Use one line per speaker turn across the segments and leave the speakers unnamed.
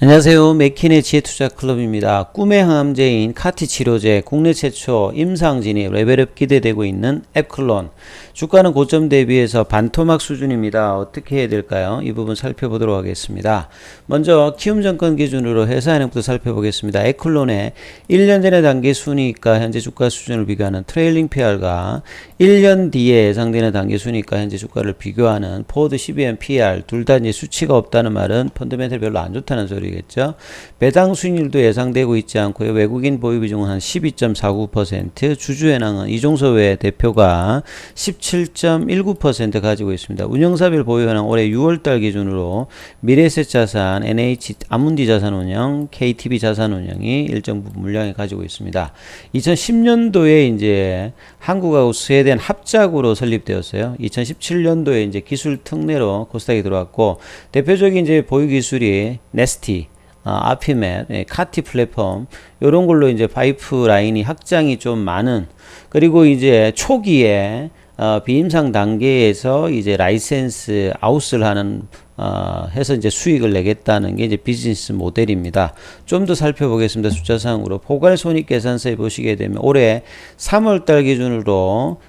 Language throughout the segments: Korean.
안녕하세요. 맥킨의 지혜투자클럽입니다. 꿈의 항암제인 카티 치료제 국내 최초 임상 진입 레벨업 기대되고 있는 앱클론. 주가는 고점 대비해서 반토막 수준입니다. 어떻게 해야 될까요? 이 부분 살펴보도록 하겠습니다. 먼저 키움증권 기준으로 회사 현황부터 살펴보겠습니다. 앱클론의 1년 전의 단기 순이익과 현재 주가 수준을 비교하는 트레일링 PR과 1년 뒤에 예상되는 단기 순이익과 현재 주가를 비교하는 포워드 12M PR 둘 다 이제 수치가 없다는 말은 펀더멘털 별로 안 좋다는 소리겠죠. 배당 수익률도 예상되고 있지 않고요. 외국인 보유 비중은 한 12.49%, 주주 현황은 이종서 외 대표가 17.19% 가지고 있습니다. 운영사별 보유 현황 올해 6월달 기준으로 미래에셋 자산, NH 아문디 자산운영, KTB 자산운영이 일정 부분 물량을 가지고 있습니다. 2010년도에 이제 한국하고 스웨덴 합작으로 설립되었어요. 2017년도에 이제 기술 특례로 코스닥에 들어왔고, 대표적인 이제 보유 기술이 네스티, 아피멧, 카티 플랫폼, 요런 걸로 이제 파이프 라인이 확장이 좀 많은, 그리고 이제 초기에 비임상 단계에서 이제 라이센스 아웃을 하는 해서 이제 수익을 내겠다는 게 이제 비즈니스 모델입니다. 좀 더 살펴보겠습니다. 숫자상으로 포괄손익계산서에 보시게 되면 올해 3월달 기준으로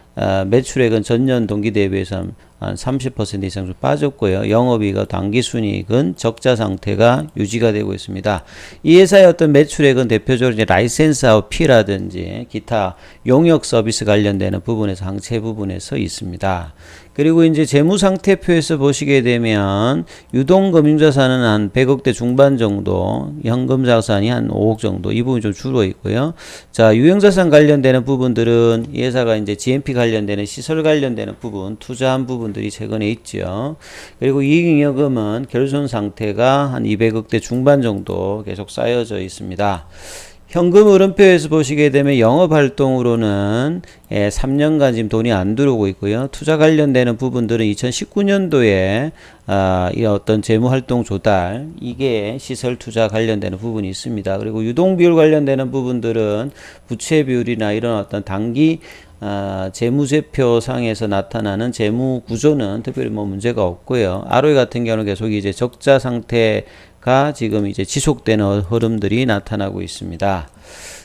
매출액은 전년 동기 대비해서 한 30% 이상 좀 빠졌고요. 영업이익과 당기순이익은 적자 상태가 유지가 되고 있습니다. 이 회사의 어떤 매출액은 대표적으로 이제 라이센스 아웃 피라든지 기타 용역 서비스 관련되는 부분에서 항체 부분에서 있습니다. 그리고 이제 재무상태표에서 보시게 되면 유동금융자산은 한 100억대 중반 정도, 현금자산이 한 5억 정도, 이 부분 좀 줄어 있고요. 자, 유형자산 관련되는 부분들은 이 회사가 이제 GMP 관련되는 시설 관련되는 부분, 투자한 부분들이 최근에 있죠. 그리고 이익잉여금은 결손 상태가 한 200억대 중반 정도 계속 쌓여져 있습니다. 현금 흐름표에서 보시게 되면 영업활동으로는 3년간 지금 돈이 안 들어오고 있고요. 투자 관련되는 부분들은 2019년도에 이 어떤 재무활동 조달, 이게 시설 투자 관련되는 부분이 있습니다. 그리고 유동비율 관련되는 부분들은 부채 비율이나 이런 어떤 단기 재무제표상에서 나타나는 재무 구조는 특별히 뭐 문제가 없고요. ROE 같은 경우는 계속 이제 적자 상태가 지금 이제 지속되는 흐름들이 나타나고 있습니다.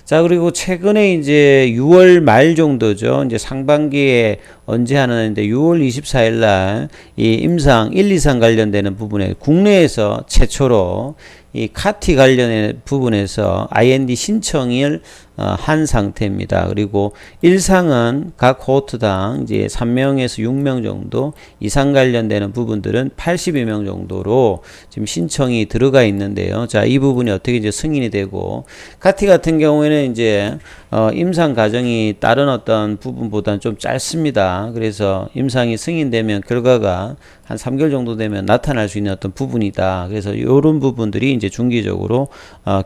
자, 그리고 최근에 이제 6월 말 정도죠. 이제 상반기에 언제 하는데 6월 24일 날 이 임상 1, 2상 관련되는 부분에 국내에서 최초로 이 카티 관련된 부분에서 IND 신청을 한 상태입니다. 그리고 1상은 각 호스트당 이제 3명에서 6명 정도, 이상 관련되는 부분들은 82명 정도로 지금 신청이 들어가 있는데요. 자, 이 부분이 어떻게 이제 승인이 되고, 카티 같은 경우에는 이제 임상 과정이 다른 어떤 부분보다는 좀 짧습니다. 그래서 임상이 승인되면 결과가 한 3개월 정도 되면 나타날 수 있는 어떤 부분이다. 그래서 이런 부분들이 이제 중기적으로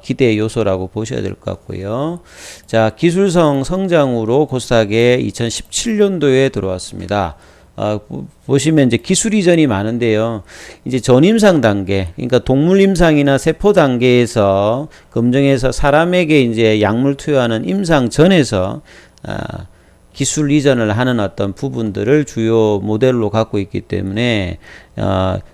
기대 요소라고 보셔야 될 것 같고요. 자, 기술성 성장으로 코스닥에 2017년도에 들어왔습니다. 보시면 이제 기술 이전이 많은데요. 이제 전임상 단계, 그러니까 동물 임상이나 세포 단계에서 검증해서 사람에게 이제 약물 투여하는 임상 전에서 기술 이전을 하는 어떤 부분들을 주요 모델로 갖고 있기 때문에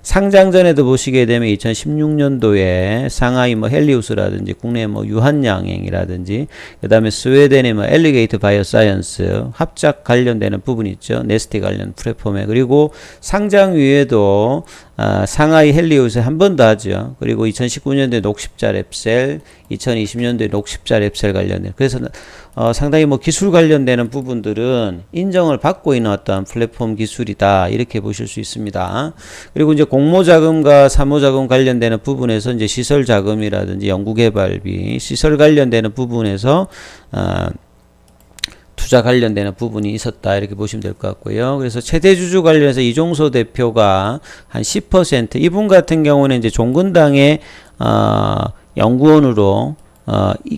상장 전에도 보시게 되면 2016년도에 상하이 뭐 헬리우스라든지 국내 뭐 유한양행이라든지 그다음에 스웨덴의 뭐 엘리게이터 바이오사이언스 합작 관련되는 부분이 있죠. 네스티 관련 플랫폼에. 그리고 상장 위에도 상하이 헬리우스 한 번 더 하죠. 그리고 2019년도에 녹십자 랩셀, 2020년도에 녹십자 랩셀 관련된. 그래서 상당히 뭐 기술 관련되는 부분들은 인정을 받고 있는 어떤 플랫폼 기술이다. 이렇게 보실 수 있습니다. 그리고 이제 공모자금과 사모자금 관련되는 부분에서 이제 시설 자금이라든지 연구개발비, 시설 관련되는 부분에서 투자 관련되는 부분이 있었다. 이렇게 보시면 될 것 같고요. 그래서 최대 주주 관련해서 이종소 대표가 한 10%, 이분 같은 경우는 이제 종근당의 연구원으로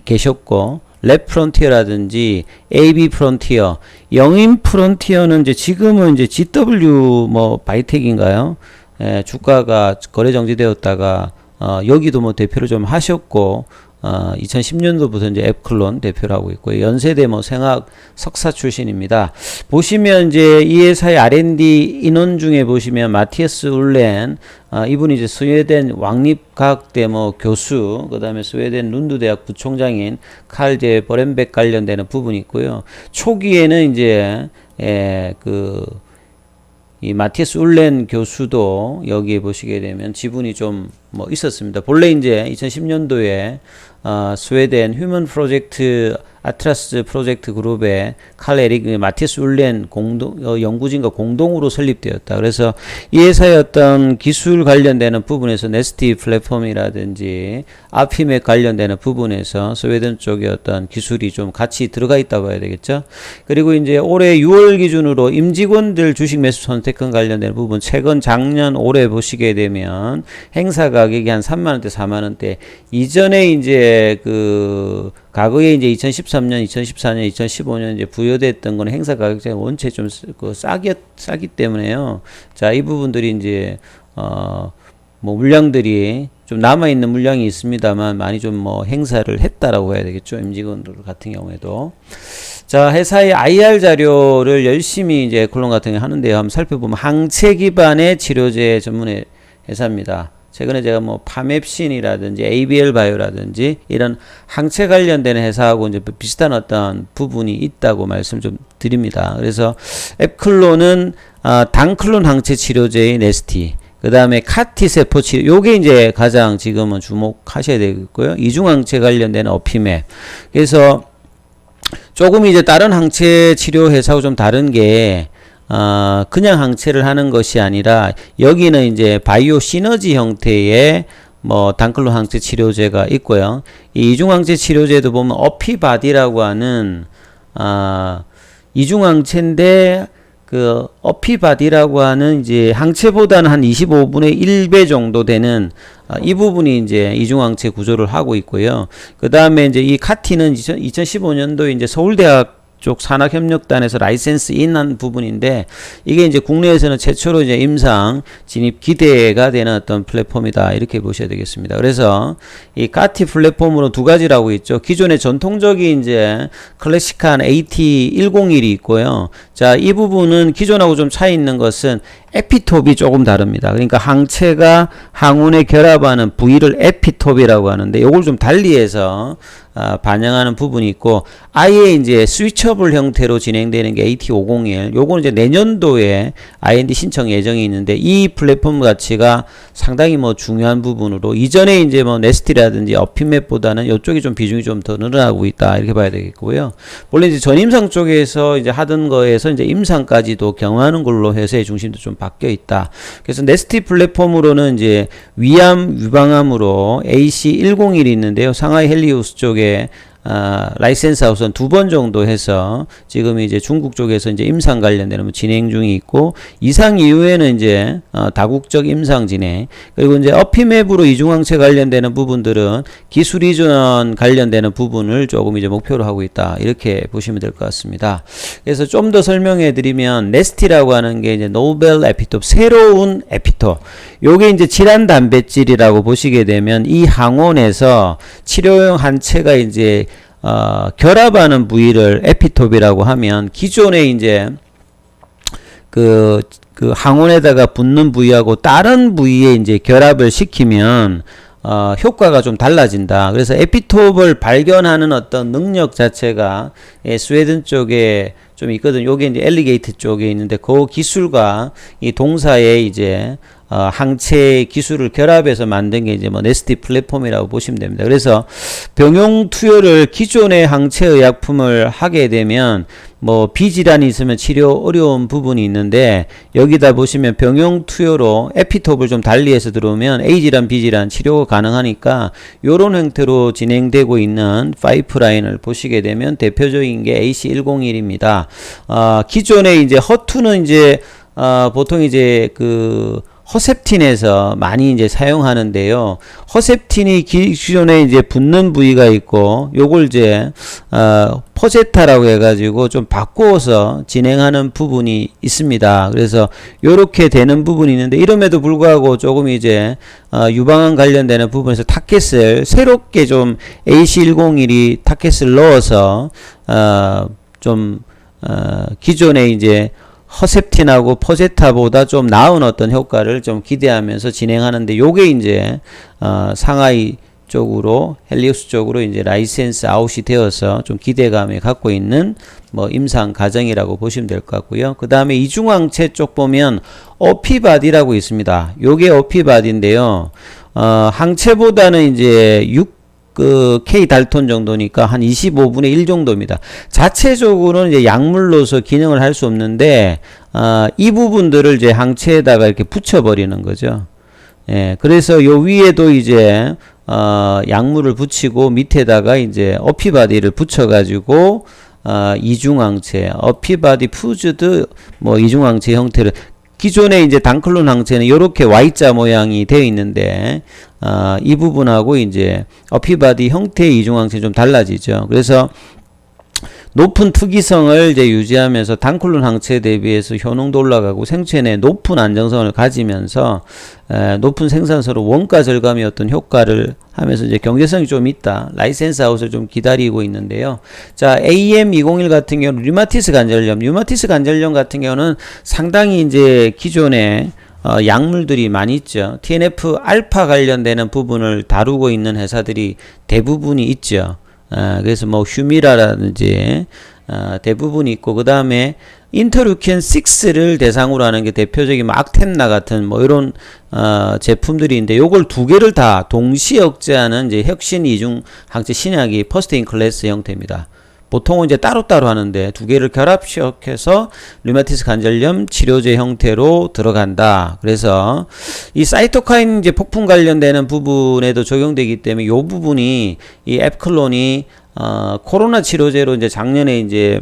계셨고, 랩 프론티어라든지 AB 프론티어, 영인 프론티어는 이제 지금은 이제 GW 뭐 바이텍인가요? 주가가 거래 정지되었다가 여기도 뭐 대표를 좀 하셨고 2010년도부터 이제 앱클론 대표를 하고 있고요. 연세대 뭐 생학 석사 출신입니다. 보시면 이제 이 회사의 R&D 인원 중에 보시면 마티아스 울렌, 이분이 이제 스웨덴 왕립과학대 뭐 교수, 그 다음에 스웨덴 룬드 대학 부총장인 칼제 버렌백 관련되는 부분이 있고요. 초기에는 이제 이 마티아스 울렌 교수도 여기에 보시게 되면 지분이 좀 뭐 있었습니다. 본래 이제 2010년도에 스웨덴 휴먼 프로젝트 아트라스 프로젝트 그룹의 칼 에릭 마티아스 울렌 연구진과 공동으로 설립되었다. 그래서 이 회사의 어떤 기술 관련되는 부분에서 네스티 플랫폼이라든지 아피맥 관련되는 부분에서 스웨덴 쪽의 어떤 기술이 좀 같이 들어가 있다 봐야 되겠죠. 그리고 이제 올해 6월 기준으로 임직원들 주식 매수 선택권 관련되는 부분, 최근 작년 올해 보시게 되면 행사 가격이 한 3만원대 4만원대, 이전에 이제 과거에 이제 2013년, 2014년, 2015년 이제 부여됐던 건 행사 가격대가 원체 좀 싸기 때문에요. 자, 이 부분들이 이제 뭐 물량들이 좀 남아있는 물량이 있습니다만 많이 좀 뭐 행사를 했다라고 해야 되겠죠. 임직원들 같은 경우에도. 자, 회사의 IR 자료를 열심히 이제 콜론 같은 게 하는데요. 한번 살펴보면 항체 기반의 치료제 전문 회사입니다. 최근에 제가 뭐 파맵신이라든지 ABL 바이오라든지 이런 항체 관련된 회사하고 이제 비슷한 어떤 부분이 있다고 말씀 좀 드립니다. 그래서 앱클론은 단클론 항체 치료제인 네스티, 그 다음에 카티 세포 치료, 요게 이제 가장 지금은 주목하셔야 되겠고요. 이중항체 관련된 어피맵. 그래서 조금 이제 다른 항체 치료 회사하고 좀 다른 게 그냥 항체를 하는 것이 아니라 여기는 이제 바이오 시너지 형태의 뭐 단클론 항체 치료제가 있고요. 이 이중항체 치료제도 보면 어피바디라고 하는 이중항체인데 그 어피바디라고 하는 이제 항체보다는 한 25분의 1배 정도 되는 이 부분이 이제 이중항체 구조를 하고 있고요. 그 다음에 이제 이 카티는 2015년도에 이제 서울대학 쪽 산학협력단에서 라이센스 인한 부분인데, 이게 이제 국내에서는 최초로 이제 임상 진입 기대가 되는 어떤 플랫폼이다, 이렇게 보셔야 되겠습니다. 그래서 이 카티 플랫폼으로 두 가지라고 있죠. 기존의 전통적인 이제 클래식한 AT101이 있고요. 자, 이 부분은 기존하고 좀 차이 있는 것은 에피톱이 조금 다릅니다. 그러니까 항체가 항운에 결합하는 부위를 에피톱이라고 하는데, 요걸 좀 달리해서 반영하는 부분이 있고, 아예 이제 스위처블 형태로 진행되는 게 AT501, 요거는 이제 내년도에 R&D 신청 예정이 있는데, 이 플랫폼 가치가 상당히 뭐 중요한 부분으로, 이전에 이제 뭐 네스티라든지 어피맵보다는 이쪽이 좀 비중이 좀 더 늘어나고 있다, 이렇게 봐야 되겠고요. 원래 이제 전임상 쪽에서 이제 하던 거에서 이제 임상까지도 경험하는 걸로 회사의 중심도 좀 바뀌어 있다. 그래서 네스티 플랫폼으로는 이제 위암 유방암으로 AC101이 있는데요. 상하이 헬리우스 쪽에 라이센스 하우스는 2번 정도 해서 지금 이제 중국 쪽에서 이제 임상 관련되는 진행 중이 있고, 이상 이후에는 이제 다국적 임상 진행, 그리고 이제 어피맵으로 이중항체 관련되는 부분들은 기술 이전 관련되는 부분을 조금 이제 목표로 하고 있다, 이렇게 보시면 될 것 같습니다. 그래서 좀 더 설명해 드리면, 네스티라고 하는 게 이제 노벨 에피톱, 새로운 에피톱, 요게 이제 질환 단백질이라고 보시게 되면, 이 항원에서 치료용 항체가 이제 결합하는 부위를 에피톱이라고 하면, 기존에 이제 그 항원에다가 붙는 부위하고 다른 부위에 이제 결합을 시키면 효과가 좀 달라진다. 그래서 에피톱을 발견하는 어떤 능력 자체가 스웨덴 쪽에 좀 있거든요. 요게 이제 엘리게이트 쪽에 있는데, 그 기술과 이 동사의 이제 항체 기술을 결합해서 만든 게 이제 뭐 네스티 플랫폼이라고 보시면 됩니다. 그래서 병용 투여를 기존의 항체 의약품을 하게 되면 뭐 비질환이 있으면 치료 어려운 부분이 있는데, 여기다 보시면 병용 투여로 에피톱을 좀 달리해서 들어오면 A질환, B질환 치료가 가능하니까 요런 형태로 진행되고 있는 파이프라인을 보시게 되면 대표적인 게 AC101입니다. 기존에 이제 허투는 이제 보통 이제 허셉틴에서 많이 이제 사용하는데요. 허셉틴이 기존에 이제 붙는 부위가 있고, 요걸 이제 퍼제타라고 해가지고 좀 바꾸어서 진행하는 부분이 있습니다. 그래서 요렇게 되는 부분이 있는데, 이럼에도 불구하고 조금 이제 유방암 관련되는 부분에서 타켓을 새롭게 좀 AC101이 타켓을 넣어서 기존에 이제 허셉틴하고 퍼제타보다 좀 나은 어떤 효과를 좀 기대하면서 진행하는데, 요게 이제 상하이 쪽으로, 헬리우스 쪽으로 이제 라이센스 아웃이 되어서 좀 기대감을 갖고 있는 뭐 임상 과정이라고 보시면 될 것 같고요. 그 다음에 이중항체 쪽 보면 어피바디라고 있습니다. 요게 어피바디인데요. 항체보다는 이제 K 달톤 정도니까 한 25분의 1 정도입니다. 자체적으로는 이제 약물로서 기능을 할 수 없는데, 이 부분들을 이제 항체에다가 이렇게 붙여버리는 거죠. 예, 그래서 요 위에도 이제, 약물을 붙이고 밑에다가 이제 어피바디를 붙여가지고, 이중항체, 어피바디 푸즈드 뭐 이중항체 형태를, 기존에 이제 단클론 항체는 이렇게 Y자 모양이 되어 있는데, 이 부분하고 이제 어피바디 형태의 이중항체 좀 달라지죠. 그래서 높은 특이성을 이제 유지하면서 단클론 항체에 대비해서 효능도 올라가고 생체 내 높은 안정성을 가지면서 높은 생산소로 원가 절감의 어떤 효과를 하면서 이제 경제성이 좀 있다. 라이센스 아웃을 좀 기다리고 있는데요. 자, AM201 같은 경우는 류마티스 관절염 같은 경우는 상당히 이제 기존에 약물들이 많이 있죠. TNF 알파 관련되는 부분을 다루고 있는 회사들이 대부분이 있죠. 그래서 뭐 휴미라라든지 대부분이 있고, 그 다음에 인터루킨 6를 대상으로 하는 게 대표적인 뭐 악템나 같은 뭐 이런 제품들이 있는데, 요걸 두 개를 다 동시에 억제하는 이제 혁신 이중 항체 신약이 퍼스트 인 클래스 형태입니다. 보통은 이제 따로따로 하는데 두 개를 결합시켜서 류마티스 관절염 치료제 형태로 들어간다. 그래서 이 사이토카인 이제 폭풍 관련되는 부분에도 적용되기 때문에 요 부분이 이 앱클론이 코로나 치료제로 이제 작년에 이제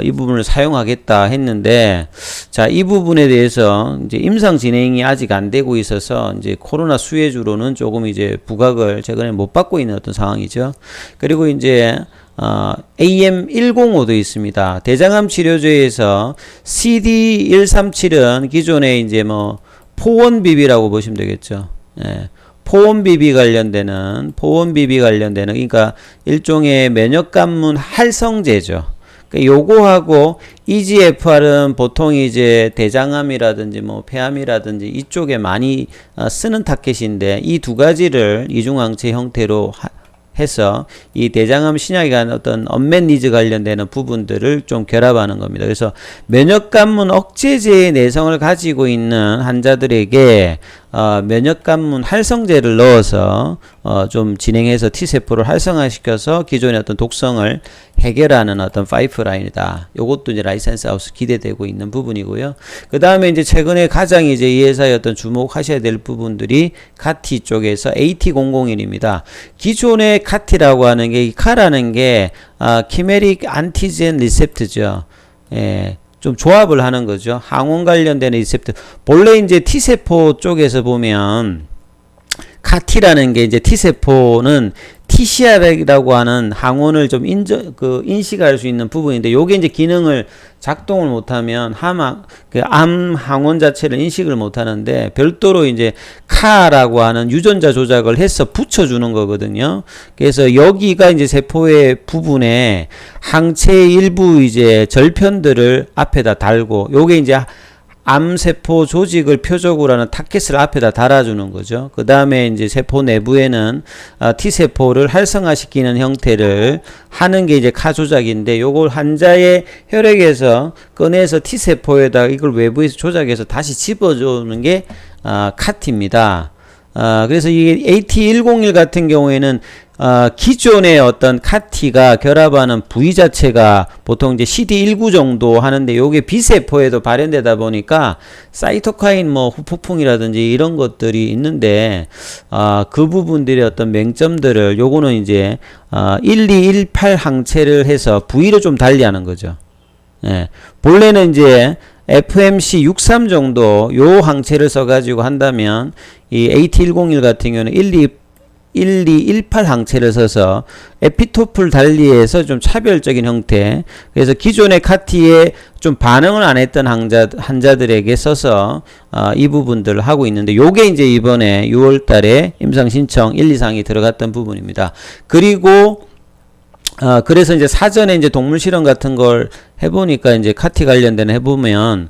이 부분을 사용하겠다 했는데, 자, 이 부분에 대해서 이제 임상 진행이 아직 안 되고 있어서 이제 코로나 수혜주로는 조금 이제 부각을 최근에 못 받고 있는 어떤 상황이죠. 그리고 이제 AM105도 있습니다. 대장암 치료제에서 CD137은 기존에 이제 뭐 포원비비라고 보시면 되겠죠. 예. 포원비비 관련되는 그러니까 일종의 면역관문 활성제죠. 그러니까 요거하고 EGFR은 보통 이제 대장암이라든지 뭐 폐암이라든지 이쪽에 많이 쓰는 타켓인데, 이 두 가지를 이중항체 형태로 해서 이 대장암 신약에 관한 어떤 언맷 니즈 관련되는 부분들을 좀 결합하는 겁니다. 그래서 면역관문 억제제의 내성을 가지고 있는 환자들에게 면역관문 활성제를 넣어서 좀 진행해서 T세포를 활성화시켜서 기존의 어떤 독성을 해결하는 어떤 파이프라인이다. 요것도 이제 라이센스 아웃 기대되고 있는 부분이고요. 그 다음에 이제 최근에 가장 이제 이 회사의 어떤 주목하셔야 될 부분들이 카티 쪽에서 AT001입니다. 기존의 카티라고 하는 게, 이 카라는 게 키메릭 안티젠 리셉트죠. 예. 좀 조합을 하는 거죠. 항원 관련된 리셉터. 본래 이제 T세포 쪽에서 보면 카티라는 게 이제 T세포는 TCR이라고 하는 항원을 좀 인식할 수 있는 부분인데, 요게 이제 기능을 작동을 못하면 암 항원 자체를 인식을 못하는데, 별도로 이제 카라고 하는 유전자 조작을 해서 붙여주는 거거든요. 그래서 여기가 이제 세포의 부분에 항체의 일부 이제 절편들을 앞에다 달고, 요게 이제 암세포 조직을 표적으로 하는 타켓을 앞에다 달아주는 거죠. 그 다음에 이제 세포 내부에는 T세포를 활성화시키는 형태를 하는 게 이제 카 조작인데, 요걸 환자의 혈액에서 꺼내서 T세포에다 이걸 외부에서 조작해서 다시 집어주는 게 카티입니다. 그래서 이 AT101 같은 경우에는 기존의 어떤 카티가 결합하는 부위 자체가 보통 이제 CD19 정도 하는데, 요게 B세포에도 발현되다 보니까 사이토카인 뭐 후폭풍이라든지 이런 것들이 있는데, 그 부분들의 어떤 맹점들을 요거는 이제 1218 항체를 해서 부위를 좀 달리하는 거죠. 예. 본래는 이제 FMC 63 정도 요 항체를 써가지고 한다면, 이 AT101 같은 경우는 1218 항체를 써서 에피토프를 달리해서 좀 차별적인 형태, 그래서 기존의 카티에 좀 반응을 안 했던 환자들에게 써서 이 부분들을 하고 있는데, 요게 이제 이번에 6월 달에 임상 신청 1, 2상이 들어갔던 부분입니다. 그리고 그래서 이제 사전에 이제 동물 실험 같은 걸 해보니까 이제 카티 관련된 해보면,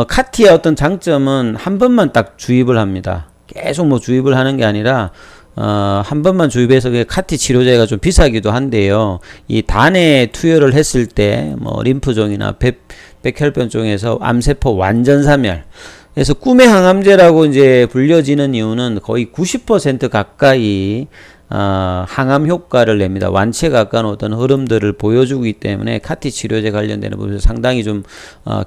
카티의 어떤 장점은 한 번만 딱 주입을 합니다. 계속 뭐 주입을 하는 게 아니라, 한 번만 주입해서 카티 치료제가 좀 비싸기도 한데요. 이 단에 투여를 했을 때, 뭐, 림프종이나 백혈변 쪽에서 암세포 완전 사멸. 그래서 꿈의 항암제라고 이제 불려지는 이유는 거의 90% 가까이 항암 효과를 냅니다. 완치에 가까운 어떤 흐름들을 보여주기 때문에 카티 치료제 관련되는 부분에서 상당히 좀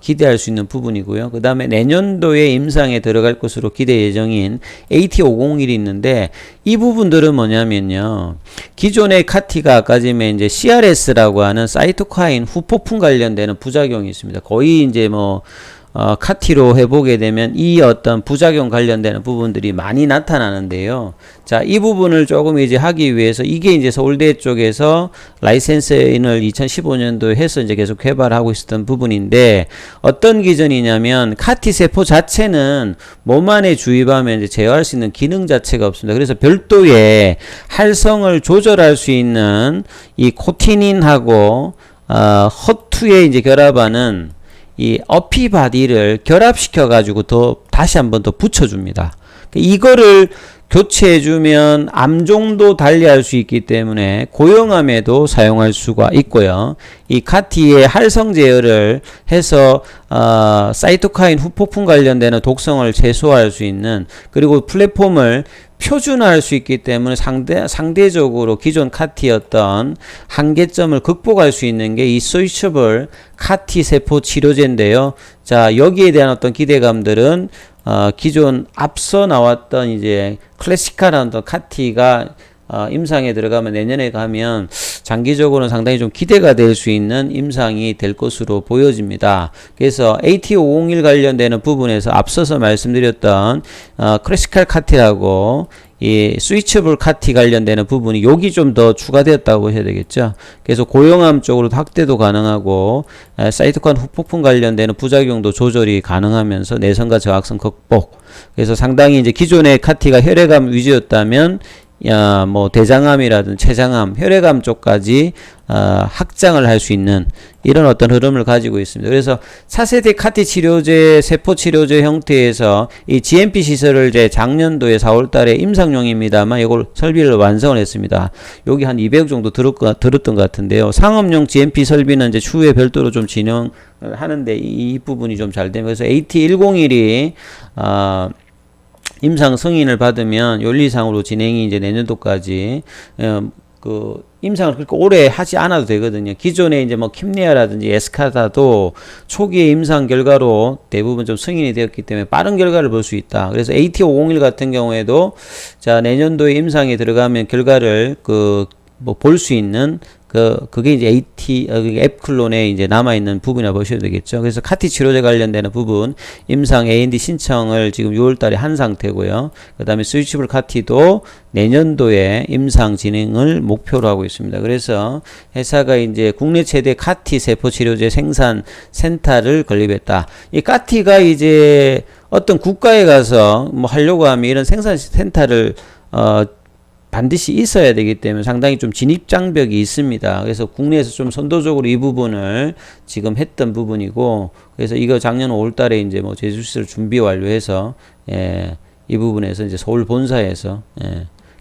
기대할 수 있는 부분이고요. 그 다음에 내년도에 임상에 들어갈 것으로 기대 예정인 AT501이 있는데, 이 부분들은 뭐냐면요, 기존의 카티가 아까 전에 이제 CRS라고 하는 사이토카인 후폭풍 관련되는 부작용이 있습니다. 거의 이제 뭐 카티로 해보게 되면 이 어떤 부작용 관련되는 부분들이 많이 나타나는데요. 자, 이 부분을 조금 이제 하기 위해서, 이게 이제 서울대 쪽에서 라이센스인을 2015년도에 해서 이제 계속 개발하고 있었던 부분인데, 어떤 기전이냐면, 카티 세포 자체는 몸 안에 주입하면 이제 제어할 수 있는 기능 자체가 없습니다. 그래서 별도의 활성을 조절할 수 있는 이 코티닌하고 허투에 이제 결합하는 이 어피바디를 결합시켜 가지고 다시 한번 더 붙여줍니다. 이거를 교체해주면 암종도 달리할 수 있기 때문에 고형암에도 사용할 수가 있고요. 이 카티의 활성 제어를 해서 사이토카인 후폭풍 관련되는 독성을 최소화할 수 있는, 그리고 플랫폼을 표준화할 수 있기 때문에 상대적으로 기존 카티였던 한계점을 극복할 수 있는 게 이 스위처블 카티 세포 치료제인데요. 자, 여기에 대한 어떤 기대감들은 기존 앞서 나왔던 이제 클래시카라는 어떤 카티가 임상에 들어가면, 내년에 가면 장기적으로는 상당히 좀 기대가 될 수 있는 임상이 될 것으로 보여집니다. 그래서 AT501 관련되는 부분에서 앞서서 말씀드렸던 클래시칼 카티라고 이 스위처블 카티 관련되는 부분이 여기 좀 더 추가되었다고 보셔야 되겠죠. 그래서 고형암 쪽으로도 확대도 가능하고, 사이토카인 후폭풍 관련되는 부작용도 조절이 가능하면서 내성과 저항성 극복. 그래서 상당히 이제 기존의 카티가 혈액암 위주였다면, 뭐 대장암이라든 췌장암, 혈액암 쪽까지 확장을 할 수 있는 이런 어떤 흐름을 가지고 있습니다. 그래서 차세대 카티 치료제, 세포 치료제 형태에서 이 GMP 시설을 이제 작년도에 4월 달에 임상용입니다만 이걸 설비를 완성을 했습니다. 여기 한 200억 정도 들었던 것 같은데요. 상업용 GMP 설비는 이제 추후에 별도로 좀 진행을 하는데 이 부분이 좀 잘 되면, 그래서 AT101이 임상 승인을 받으면 윤리상으로 진행이 이제 내년도까지 임상을 그렇게 오래 하지 않아도 되거든요. 기존에 이제 뭐 킴리아라든지 에스카다도 초기의 임상 결과로 대부분 좀 승인이 되었기 때문에 빠른 결과를 볼 수 있다. 그래서 AT501 같은 경우에도 자, 내년도에 임상에 들어가면 결과를 뭐 볼 수 있는 그게 이제 앱클론에 이제 남아있는 부분이라 보셔야 되겠죠. 그래서 카티 치료제 관련되는 부분, 임상 A&D 신청을 지금 6월 달에 한 상태고요. 그 다음에 스위치블 카티도 내년도에 임상 진행을 목표로 하고 있습니다. 그래서 회사가 이제 국내 최대 카티 세포 치료제 생산 센터를 건립했다. 이 카티가 이제 어떤 국가에 가서 뭐 하려고 하면 이런 생산 센터를 반드시 있어야 되기 때문에 상당히 좀 진입 장벽이 있습니다. 그래서 국내에서 좀 선도적으로 이 부분을 지금 했던 부분이고, 그래서 이거 작년 5월 달에 이제 뭐 제주시설 준비 완료해서, 이 부분에서 이제 서울 본사에서,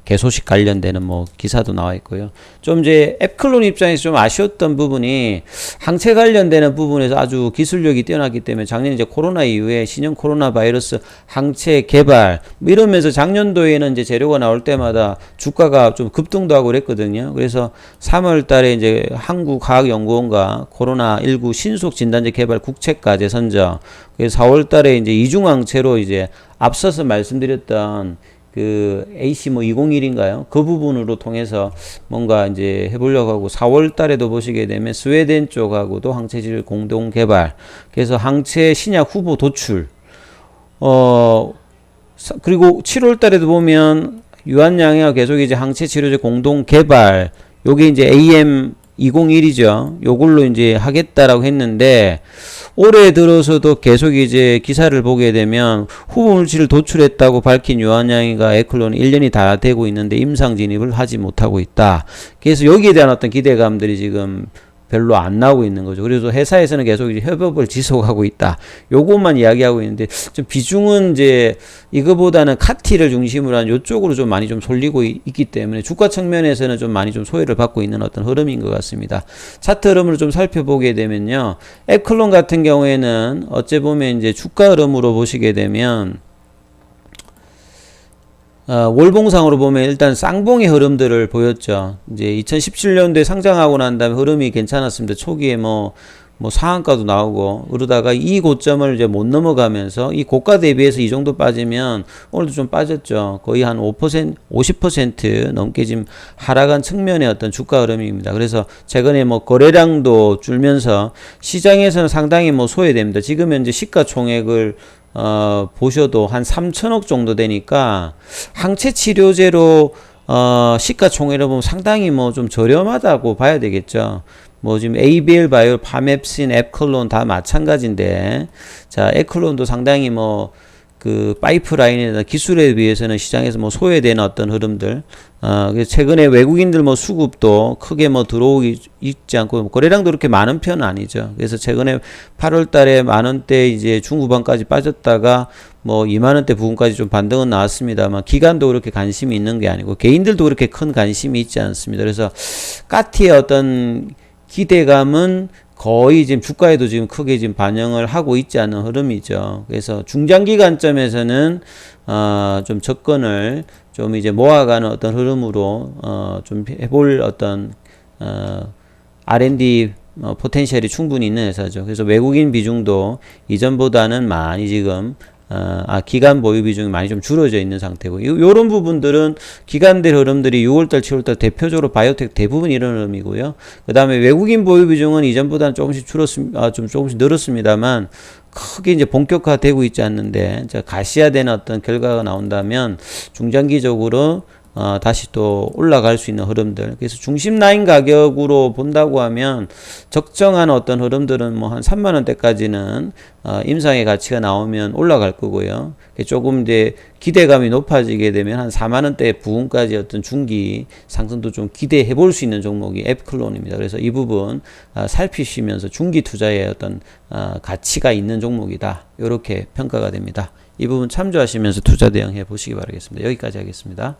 개소식 관련되는 뭐 기사도 나와 있고요. 좀 이제 앱클론 입장에서 좀 아쉬웠던 부분이 항체 관련되는 부분에서 아주 기술력이 뛰어났기 때문에 작년 이제 코로나 이후에 신형 코로나 바이러스 항체 개발 이러면서 작년도에는 이제 재료가 나올 때마다 주가가 좀 급등도 하고 그랬거든요. 그래서 3월 달에 이제 한국과학연구원과 코로나19 신속 진단제 개발 국책과제 선정, 그래서 4월 달에 이제 이중 항체로 이제 앞서서 말씀드렸던 AC 뭐 201인가요? 그 부분으로 통해서 뭔가 이제 해보려고 하고, 4월 달에도 보시게 되면 스웨덴 쪽하고도 항체질 공동 개발, 그래서 항체 신약 후보 도출, 그리고 7월 달에도 보면 유한양이가 계속 이제 항체 치료제 공동 개발, 요게 이제 AM 201이죠. 요걸로 이제 하겠다라고 했는데, 올해 들어서도 계속 이제 기사를 보게 되면 후보 물질을 도출했다고 밝힌 유한양이가 에클론 1년이 다 되고 있는데 임상 진입을 하지 못하고 있다. 그래서 여기에 대한 어떤 기대감들이 지금 별로 안 나오고 있는 거죠. 그래서 회사에서는 계속 이제 협업을 지속하고 있다. 요것만 이야기하고 있는데, 좀 비중은 이제 이거보다는 카티를 중심으로 한 요쪽으로 좀 많이 좀 쏠리고 있기 때문에 주가 측면에서는 좀 많이 좀 소외를 받고 있는 어떤 흐름인 것 같습니다. 차트 흐름을 좀 살펴보게 되면요. 에클론 같은 경우에는 어째 보면 이제 주가 흐름으로 보시게 되면 월봉상으로 보면 일단 쌍봉의 흐름들을 보였죠. 이제 2017년도에 상장하고 난 다음에 흐름이 괜찮았습니다. 초기에 뭐 상한가도 나오고, 그러다가 이 고점을 이제 못 넘어가면서 이 고가 대비해서 이 정도 빠지면 오늘도 좀 빠졌죠. 거의 한 5%, 50% 넘게 지금 하락한 측면의 어떤 주가 흐름입니다. 그래서 최근에 뭐 거래량도 줄면서 시장에서는 상당히 뭐 소외됩니다. 지금 현재 시가총액을 보셔도 한 3천억 정도 되니까 항체 치료제로 시가총액을 보면 상당히 뭐 좀 저렴하다고 봐야 되겠죠. 뭐 지금 ABL 바이오, 파맵신, 에클론 다 마찬가지인데, 자, 에클론도 상당히 뭐 그 파이프라인이나 기술에 비해서는 시장에서 뭐 소외되는 어떤 흐름들, 그래서 최근에 외국인들 뭐 수급도 크게 뭐 들어오기 있지 않고, 거래량도 그렇게 많은 편은 아니죠. 그래서 최근에 8월 달에 만원대 이제 중후반까지 빠졌다가 뭐 2만원대 부분까지 좀 반등은 나왔습니다만, 기관도 그렇게 관심이 있는 게 아니고 개인들도 그렇게 큰 관심이 있지 않습니다. 그래서 까티의 어떤 기대감은 거의 지금 주가에도 지금 크게 지금 반영을 하고 있지 않은 흐름이죠. 그래서 중장기 관점에서는 좀 접근을 좀 이제 모아가는 어떤 흐름으로 좀 해볼 어떤 R&D 포텐셜이 충분히 있는 회사죠. 그래서 외국인 비중도 이전보다는 많이 지금 기간 보유 비중이 많이 좀 줄어져 있는 상태고, 요런 부분들은 기간들 흐름들이 6월달, 7월달 대표적으로 바이오텍 대부분 이런 흐름이고요. 그 다음에 외국인 보유 비중은 이전보다는 조금씩 조금씩 늘었습니다만, 크게 이제 본격화되고 있지 않는데, 가시화되는 어떤 결과가 나온다면, 중장기적으로 다시 또 올라갈 수 있는 흐름들. 그래서 중심 라인 가격으로 본다고 하면 적정한 어떤 흐름들은 뭐 한 3만원대까지는 임상의 가치가 나오면 올라갈 거고요. 조금 이제 기대감이 높아지게 되면 한 4만원대 부근까지 어떤 중기 상승도 좀 기대해 볼 수 있는 종목이 에클론입니다. 그래서 이 부분 살피시면서 중기 투자의 어떤 가치가 있는 종목이다, 이렇게 평가가 됩니다. 이 부분 참조하시면서 투자 대응해 보시기 바라겠습니다. 여기까지 하겠습니다.